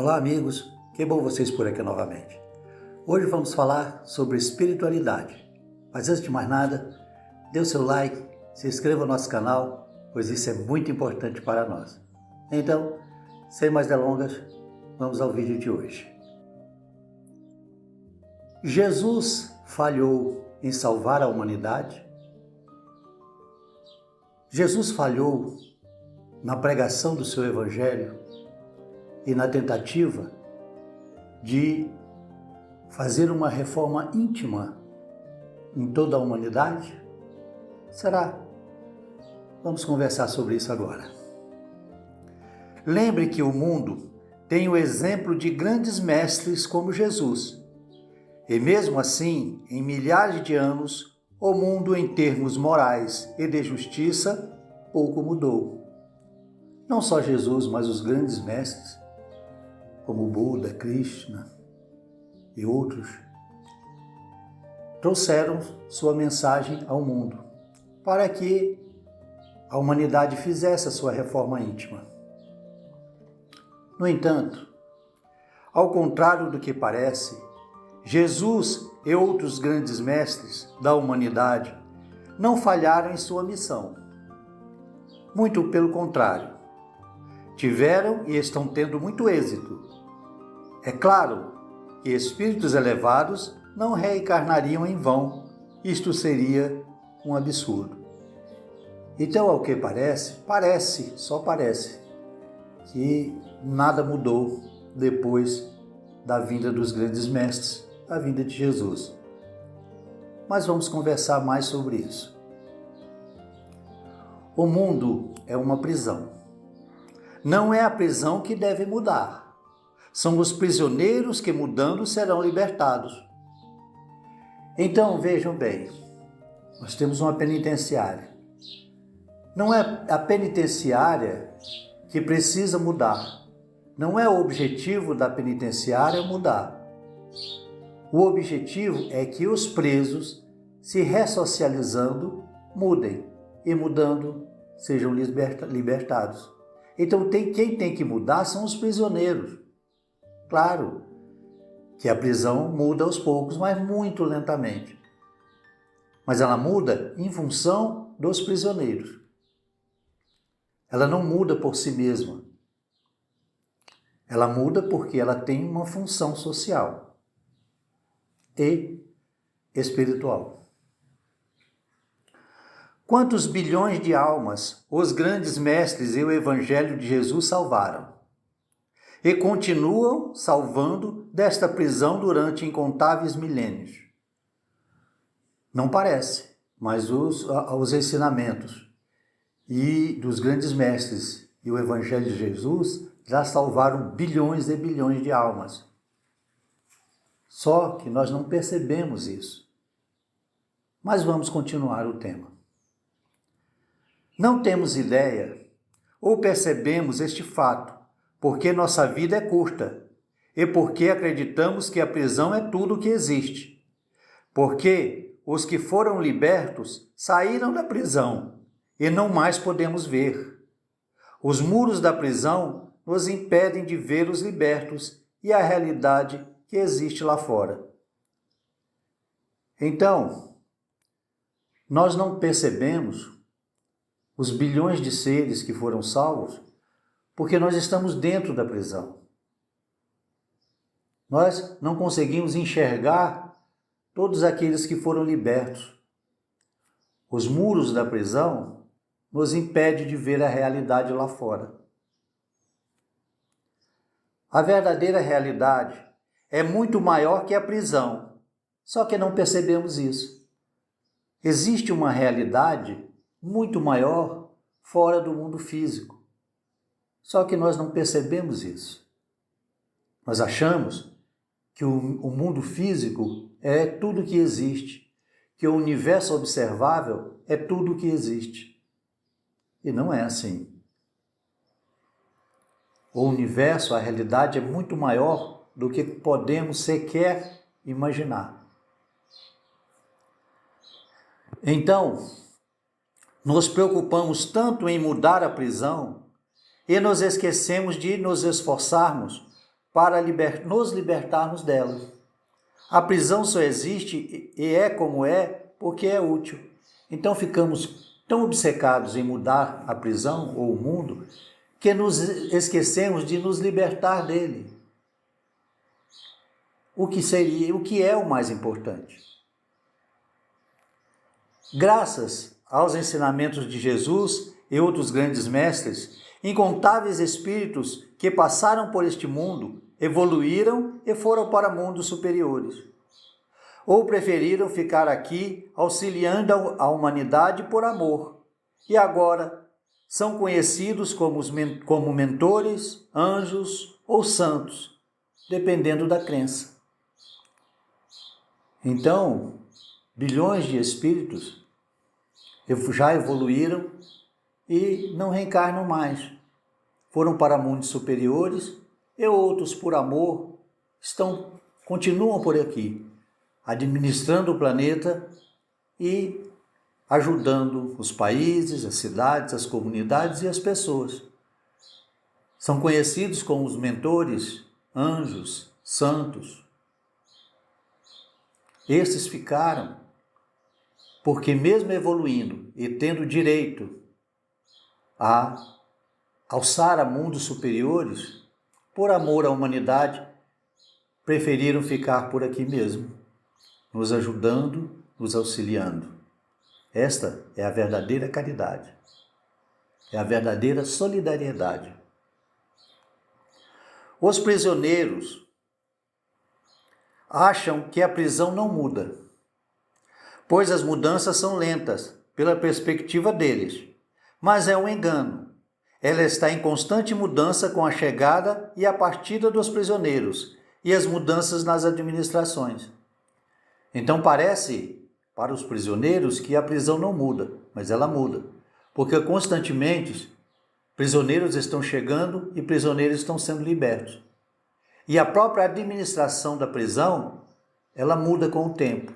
Olá amigos, que bom vocês por aqui novamente. Hoje vamos falar sobre espiritualidade. Mas antes de mais nada, dê o seu like, se inscreva no nosso canal, pois isso é muito importante para nós. Então, sem mais delongas, vamos ao vídeo de hoje. Jesus falhou em salvar a humanidade? Jesus falhou na pregação do seu evangelho e na tentativa de fazer uma reforma íntima em toda a humanidade? Será? Vamos conversar sobre isso agora. Lembre que o mundo tem o exemplo de grandes mestres como Jesus. E mesmo assim, em milhares de anos, o mundo em termos morais e de justiça pouco mudou. Não só Jesus, mas os grandes mestres, como Buda, Krishna e outros, trouxeram sua mensagem ao mundo para que a humanidade fizesse a sua reforma íntima. No entanto, ao contrário do que parece, Jesus e outros grandes mestres da humanidade não falharam em sua missão. Muito pelo contrário, tiveram e estão tendo muito êxito. É claro que espíritos elevados não reencarnariam em vão. Isto seria um absurdo. Então, ao que parece, só parece, que nada mudou depois da vinda dos grandes mestres, da vinda de Jesus. Mas vamos conversar mais sobre isso. O mundo é uma prisão. Não é a prisão que deve mudar. São os prisioneiros que, mudando, serão libertados. Então, vejam bem, nós temos uma penitenciária. Não é a penitenciária que precisa mudar. Não é o objetivo da penitenciária mudar. O objetivo é que os presos, se ressocializando, mudem e, mudando, sejam libertados. Então, quem tem que mudar são os prisioneiros. Claro que a prisão muda aos poucos, mas muito lentamente. Mas ela muda em função dos prisioneiros. Ela não muda por si mesma. Ela muda porque ela tem uma função social e espiritual. Quantos bilhões de almas os grandes mestres e o Evangelho de Jesus salvaram? E continuam salvando desta prisão durante incontáveis milênios. Não parece, mas os ensinamentos e dos grandes mestres e o Evangelho de Jesus já salvaram bilhões e bilhões de almas. Só que nós não percebemos isso. Mas vamos continuar o tema. Não temos ideia ou percebemos este fato, porque nossa vida é curta e porque acreditamos que a prisão é tudo o que existe. Porque os que foram libertos saíram da prisão e não mais podemos ver. Os muros da prisão nos impedem de ver os libertos e a realidade que existe lá fora. Então, nós não percebemos os bilhões de seres que foram salvos porque nós estamos dentro da prisão. Nós não conseguimos enxergar todos aqueles que foram libertos. Os muros da prisão nos impedem de ver a realidade lá fora. A verdadeira realidade é muito maior que a prisão, só que não percebemos isso. Existe uma realidade muito maior fora do mundo físico. Só que nós não percebemos isso. Nós achamos que o mundo físico é tudo que existe, que o universo observável é tudo que existe. E não é assim. O universo, a realidade é muito maior do que podemos sequer imaginar. Então, nos preocupamos tanto em mudar a prisão e nos esquecemos de nos esforçarmos para nos libertarmos dela. A prisão só existe e é como é porque é útil. Então ficamos tão obcecados em mudar a prisão ou o mundo que nos esquecemos de nos libertar dele. O que é o mais importante. Graças aos ensinamentos de Jesus e outros grandes mestres, incontáveis espíritos que passaram por este mundo evoluíram e foram para mundos superiores. Ou preferiram ficar aqui auxiliando a humanidade por amor. E agora são conhecidos como mentores, anjos ou santos, dependendo da crença. Então, bilhões de espíritos já evoluíram e não reencarnam mais. Foram para mundos superiores e outros, por amor, continuam por aqui, administrando o planeta e ajudando os países, as cidades, as comunidades e as pessoas. São conhecidos como os mentores, anjos, santos. Estes ficaram porque, mesmo evoluindo e tendo direito a alçar a mundos superiores, por amor à humanidade, preferiram ficar por aqui mesmo, nos ajudando, nos auxiliando. Esta é a verdadeira caridade, é a verdadeira solidariedade. Os prisioneiros acham que a prisão não muda, pois as mudanças são lentas, pela perspectiva deles. Mas é um engano. Ela está em constante mudança com a chegada e a partida dos prisioneiros e as mudanças nas administrações. Então parece para os prisioneiros que a prisão não muda, mas ela muda, porque constantemente prisioneiros estão chegando e prisioneiros estão sendo libertos. E a própria administração da prisão, ela muda com o tempo,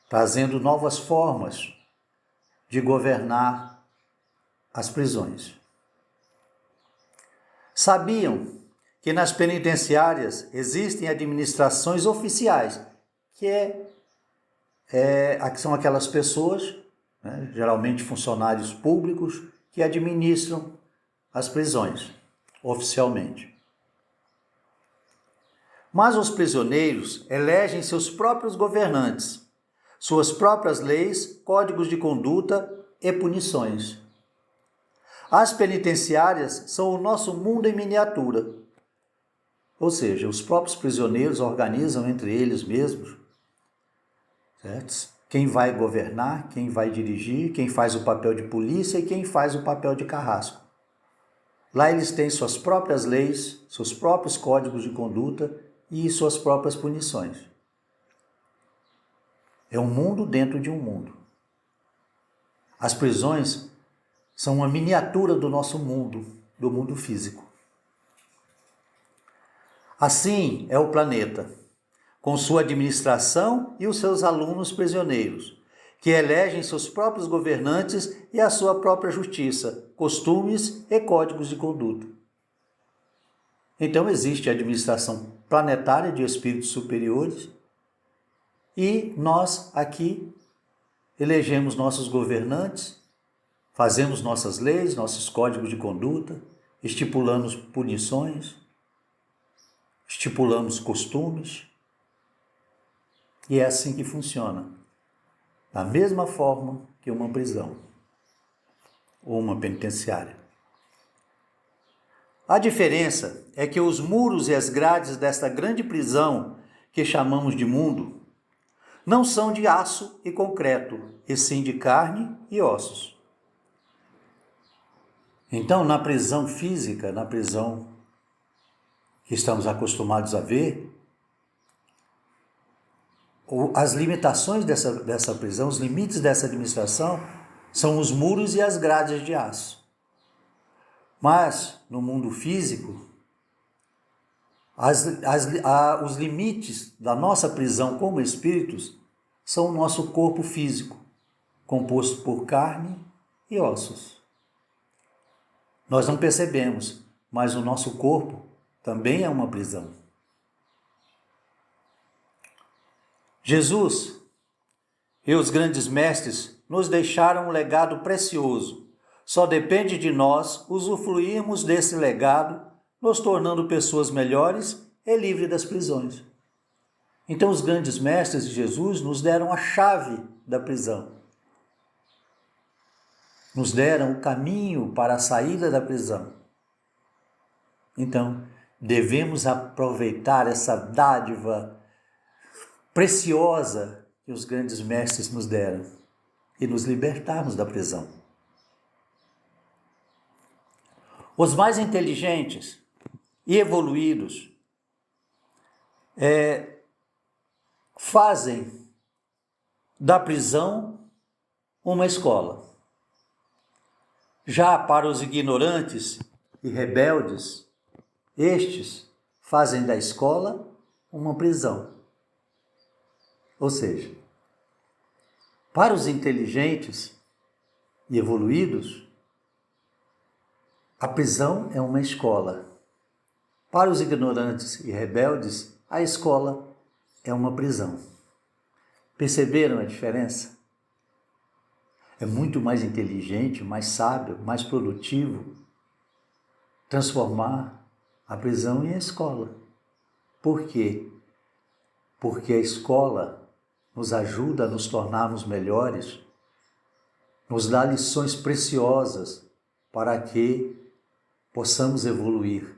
trazendo novas formas de governar as prisões. Sabiam que nas penitenciárias existem administrações oficiais, que são aquelas pessoas, geralmente funcionários públicos, que administram as prisões oficialmente. Mas os prisioneiros elegem seus próprios governantes, suas próprias leis, códigos de conduta e punições. As penitenciárias são o nosso mundo em miniatura. Ou seja, os próprios prisioneiros organizam entre eles mesmos, certo? Quem vai governar, quem vai dirigir, quem faz o papel de polícia e quem faz o papel de carrasco. Lá eles têm suas próprias leis, seus próprios códigos de conduta e suas próprias punições. É um mundo dentro de um mundo. As prisões são uma miniatura do nosso mundo, do mundo físico. Assim é o planeta, com sua administração e os seus alunos prisioneiros, que elegem seus próprios governantes e a sua própria justiça, costumes e códigos de conduta. Então existe a administração planetária de espíritos superiores e nós aqui elegemos nossos governantes, fazemos nossas leis, nossos códigos de conduta, estipulamos punições, estipulamos costumes, e é assim que funciona. Da mesma forma que uma prisão ou uma penitenciária. A diferença é que os muros e as grades desta grande prisão que chamamos de mundo não são de aço e concreto, e sim de carne e ossos. Então, na prisão física, na prisão que estamos acostumados a ver, as limitações dessa prisão, os limites dessa administração, são os muros e as grades de aço. Mas, no mundo físico, os limites da nossa prisão como espíritos são o nosso corpo físico, composto por carne e ossos. Nós não percebemos, mas o nosso corpo também é uma prisão. Jesus e os grandes mestres nos deixaram um legado precioso. Só depende de nós usufruirmos desse legado, nos tornando pessoas melhores e livres das prisões. Então os grandes mestres de Jesus nos deram a chave da prisão. Nos deram o caminho para a saída da prisão. Então, devemos aproveitar essa dádiva preciosa que os grandes mestres nos deram e nos libertarmos da prisão. Os mais inteligentes e evoluídos fazem da prisão uma escola. Já para os ignorantes e rebeldes, estes fazem da escola uma prisão. Ou seja, para os inteligentes e evoluídos, a prisão é uma escola. Para os ignorantes e rebeldes, a escola é uma prisão. Perceberam a diferença? É muito mais inteligente, mais sábio, mais produtivo transformar a prisão em escola. Por quê? Porque a escola nos ajuda a nos tornarmos melhores, nos dá lições preciosas para que possamos evoluir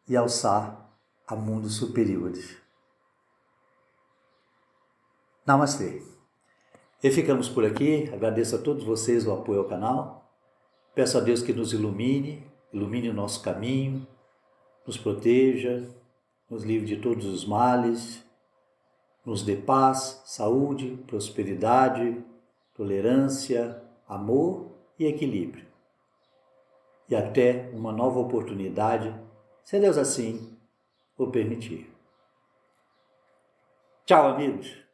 e alçar a mundos superiores. Namastê. E ficamos por aqui. Agradeço a todos vocês o apoio ao canal. Peço a Deus que nos ilumine o nosso caminho, nos proteja, nos livre de todos os males, nos dê paz, saúde, prosperidade, tolerância, amor e equilíbrio. E até uma nova oportunidade, se Deus assim o permitir. Tchau, amigos!